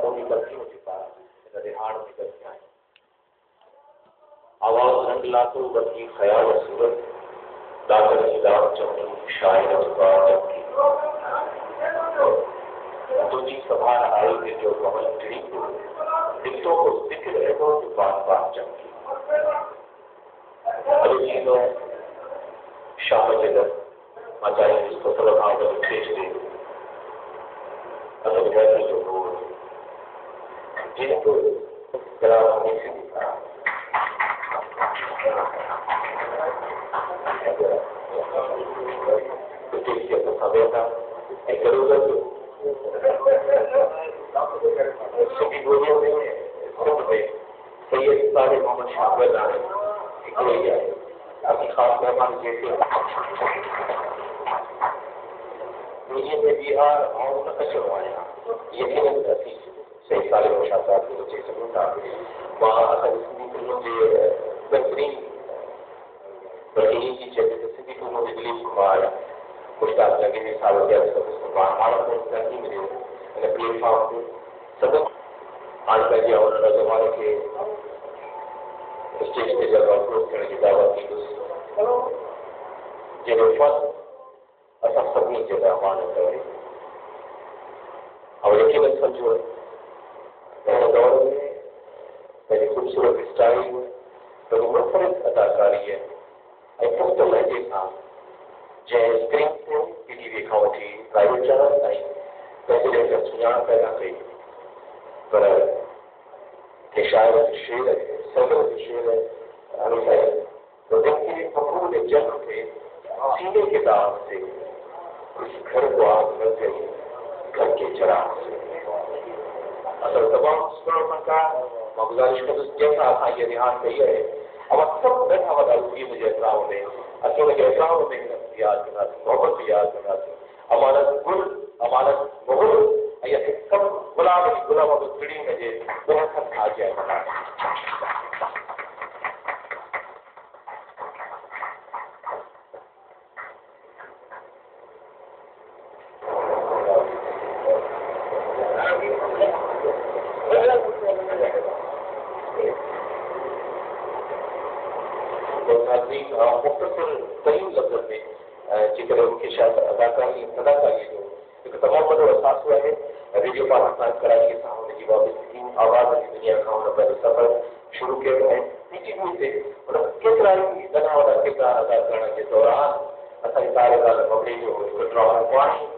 قومی کرتیوں کے پاس رہاڑ میں کرتے ہیں آواز رنگ لاکھوں بکی خیال صورت لاکر خلاف چمنی شاعر چکا جب کی تجھی سبھار آئی کے جو کمل کھڑی کو دلوں کو ذکر ہے وہ جو بات بات چمکی ابھی چیزوں شام جگت مچائی جس کو طرف آگر کھیچ دے اصل ویسے جو لوگ جن کو ذرا ہونے سے دکھا سید صالح محمد شاکر ابھی خاص مہمان جیسے میں بہار اور نقشوایا یقیناً صحیح صالح محمد شاکر کے بچے سے ہوتا وہاں اصل سندھی فلموں کے بہترین بہترین کی چیزیں سندھی فلموں کے دلیپ کمار مشتاق لگے ہوئے سالوں کے نہیں ملے پلیٹ فارم پہ سب آج کا یہ اور زمانے کے اسٹیج پہ جب اپروچ کرنے کی دعوت کی جب فن اصل سبھی جگہ مان کرے اور یقیناً سمجھو دور میں میری خوبصورت اسٹائل تو منفرد اداکاری ہے پختہ لہجے تھا جंहिं स्क्रीन ते टीवी खां वठी प्राइवेट चैनल ताईं पंहिंजे लाइ सुञाण पैदा कई पर के शायर जो शेर है सदर जो शेर है हमेशा तो देखिए फखरूर ने जन्म थे सीने के दाग से उस घर को आग लग गई घर के चराग से असल तमाम सुनने का मैं गुजारिश करूँ जैसा था ये रिहान कही है अब सब बैठा हुआ दारूदी मुझे एतराव में असल के एतराव में याद करना मोहब्बत भी याद करना अमानत गुल अमानत मोहब्बत ये सब गुलाम अब पीढ़ी में जे बहुत आ जाए मुख्तसर तरीन लफ्ज़ में जेकर उनके शायद अदाकारी जो एक तमाम बड़ो एहसास हुआ है रेडियो पाकिस्तान कराची सां हुनजी वाबस्तगी आवाज़ जी दुनिया खां हुन पंहिंजो सफ़र शुरू कयो ऐं पीटीवी ते हुन केतिरा ई नंढा वॾा किरदार अदा करण जे दौरान असांजे तारे लाल मबड़ी जो हिकु ड्रामो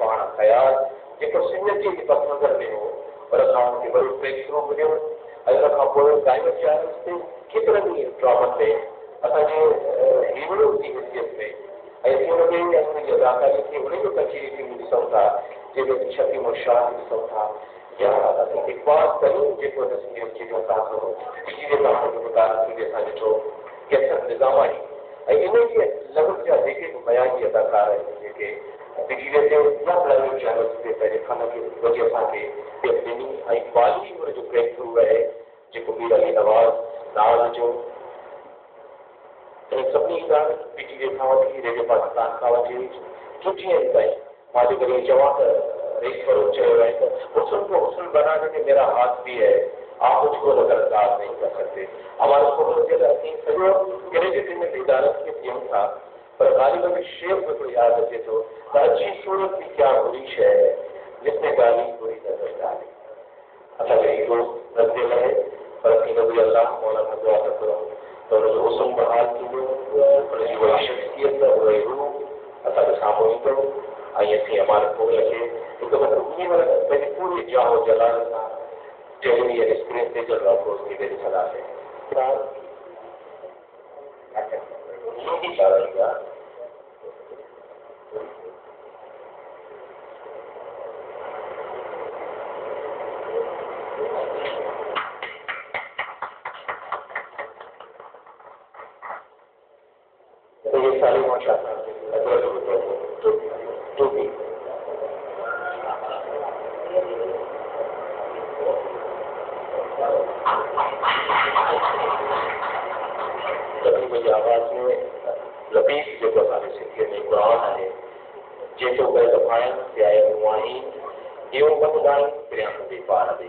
पाण ख़याल जेको सिंधीअ जे पस मंज़र में हो पर असां हुनखे वॾो ब्रेक थ्रू मिलियो ऐं हुन खां पोइ डायमंड चार्ल्स ते केतिरनि ई ड्रामनि ते असांजे हीरो जी हैसियत में ऐं हुनखे हुनजी अदाकारी खे हुन जो कचेरी फिल्म ॾिसूं था जंहिंमें शफ़ी मुशाह ॾिसूं था या असां इक़बाल कयूं जेको सिंधियत जी असां बिजली जो मुतालिक़ असां ॾिठो कैसर निज़ामानी ऐं इन जे लफ़्ज़ जा जेके बि बयानी अदाकार आहिनि जेके बिजलीअ ते या प्राइवेट चैनल्स ते पंहिंजे फन खे वठी असांखे ॾिनी ऐं बाली हुन जो ब्रेक थ्रू आहे जेको मीर अली नवाज़ नाज़ जो सभिनी ॻाल्हि पीटीवी खां वठी रेडियो पाकिस्तान खां वठी छुट्टी आहिनि ताईं मां जेकर इहे चवां त रेस फरोज़ चयो आहे त हुस्न को हुस्न बनाने में मेरा हाथ भी है आप मुझको नजरअंदाज नहीं कर सकते हमारे सॼो क्रेडिट इन इदारनि खे ॾियूं था पर ग़ालिब में शेर में हिकिड़ो यादि अचे थो त अच्छी सूरत की क्या बुरी शइ है जिसने गाली बुरी नज़र डाली असांजो हीरो रज़ियल आहे पर थी नबी अल्लाह मौला दुआ था करूं तो हुनजो हुस्न बहाल थींदो हुनजी उहा शख़्सियत उहा रूह असांजे साम्हूं ईंदो ऐं असीं अमानत मोगल खे हिकु दफ़ो ईअं पंहिंजी पूरी जाहो जलाल सां टेलीविज़न स्क्रीन ते जो रोज़ थी ॾिसंदासीं ये सारी मोशा टोपी मुंहिंजी आवाज़ में लतीफ़ जेको असांजे सिंधीअ में क़ुरान आहे जेको ॿ दफ़ा ते आयो हूं आहीं इहो बंदाई प्रिया कंदी पार ॾे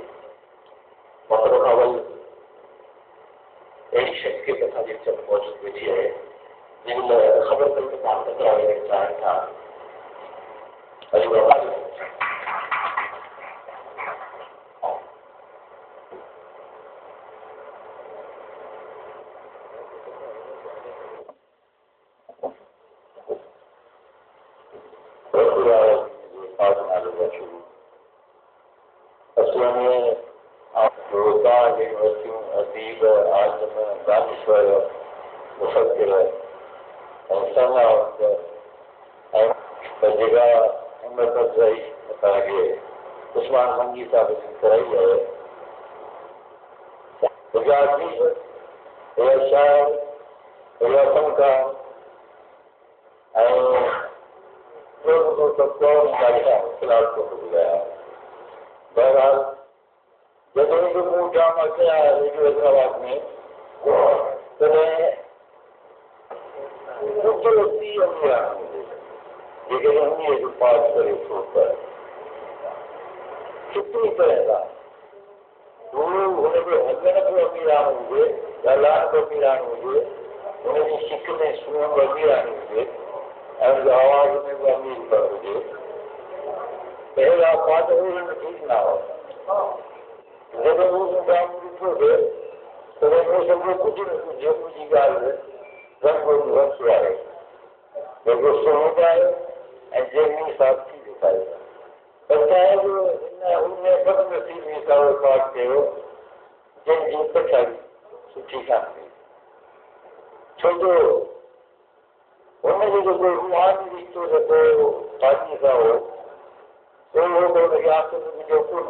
وقت اول اहिड़ी शख्सियत असांजे विच में मौजूद वेठी आहे जिन ख़बर पई त तव्हां केतिरा वञणु चाहिनि था। अॼु बाबा असल में रोज़गार यूनिवर्सिटियों अदीब आलम दानिश्वर मुफ़क्किर ऐं सनावत ऐं जेका हिम्मत अफ़ज़ाई असांखे उस्मान मंगी साहिब जी कराई आहे। गुजराती हुआ शाइर हुआ फनकार ऐं ॿियो सभु कौम ख़िलाफ़ को ॿुधाया। बहरहाल जॾहिं बि मूं ड्रामा कया रेडियो हैदराबाद में तॾहिं कुझु 30 अमीरान हुजे जेकॾहिं उन्हीअ जो पास करे थो त सुठी तरह सां उहो हुनजो हलण बि अमीरान हुजे, ॻाल्हाइण बि अमीरान हुजे, हुनजी शिक में सूंहं बि अमीरान हुजे ऐं हुनजो आवाज़ में बि अमीर पर हुजे। पहिरियां पाद उन्हनि ठीकु न हो। जॾहिं उहो ड्रामो ॾिठो थिए तॾहिं मूं सम्झो कुझु न कुझु मुंहिंजी ॻाल्हि रंग रस आहे जेको सुहिणो आहे ऐं जंहिंमें साथी ॾेखारे। पर साहिब उन बदनसीबी सां उहो पाठ कयो जंहिंजी पछाड़ी सुठी कान थी। छो जो हुनजो जेको रूहानी रिश्तो जेको पार्टीअ सां हो उहो त हुनखे आख़िर में मिलियो कोन।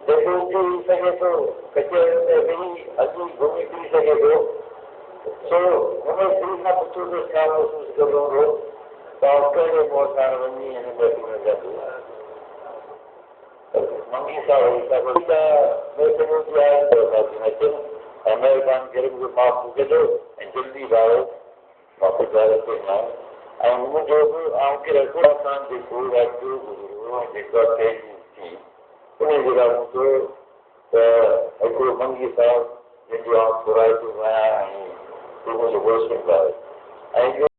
जेको उथी सघे थो कचहरी में वेही हली घुमी फिरी सघे थो सो हुन दिलि खां पुछो त छा महसूसु कंदो हूंदो तव्हां कहिड़े मोहतान वञी हिन बैठक में गॾु मंगी साहिब अचनि ऐं महिरबानी करे मूंखे माफ़ कजो ऐं जल्दी भाउ वापसि घर ते न ऐं मुंहिंजो बि आउं कहिड़ा सां जेको राज्य गुज़रियो जेका तेज़ी थी उन जे लाइ मुंहिंजो त हिकिड़ो मंगी साहिब जंहिंजो आउं घुराए थो आहियां ऐं मुंहिंजो भरोसो आहे ऐं